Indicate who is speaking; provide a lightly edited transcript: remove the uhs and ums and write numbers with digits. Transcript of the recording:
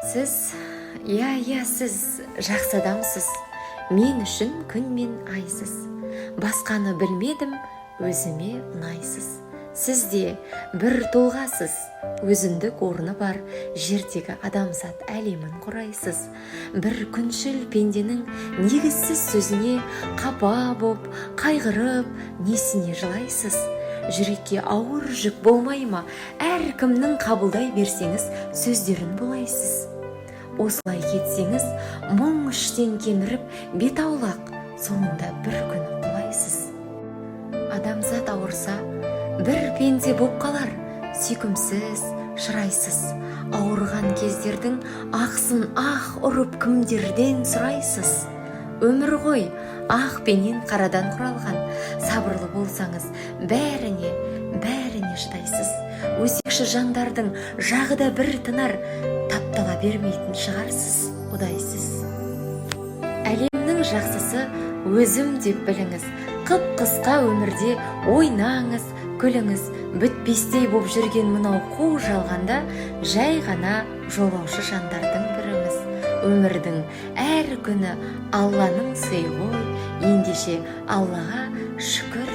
Speaker 1: Сіз, сіз жақсы адамсыз, мен үшін күн мен айсыз. Басқаны білмедім, өзіме ұнайсыз. Сіз де бір тұлғасыз, өзіндік орны бар жердегі адамзат әлемін құрайсыз. Бір күншіл пенденің негізсіз сөзіне қапа боп, қайғырып, несіне жылайсыз. Жүрекке ауыр жүк болмай ма, әркімнің қабылдай берсеңіз сөздерін болайсыз. Осылай кетсеңіз, мұң іштен кеміріп, бет аулақ, соңында бір күн құлайсыз. Адамзат ауырса, бір пенде боп қалар, сүйкімсіз, шырайсыз. Ауырған кездердің ақсын ақ ұрып кімдерден сұрайсыз. Өмір ғой, ақ пенен қарадан құралған, сабырлы болсаңыз, бәріне шыдайсыз. Өсекші жандардың жағы да бір тынар, таптала бермейтін шығарсыз, ұдайсыз. Әлемнің жақсысы өзім деп біліңіз, қып-қысқа өмірде ойнаңыз, күліңіз. Бітпестей боп жүрген мынау қу жалғанда жай ғана жолаушы жандардың біріміз. Өмірдің әр күні Алланың сыйы ғой, ендеше Аллаға шүкір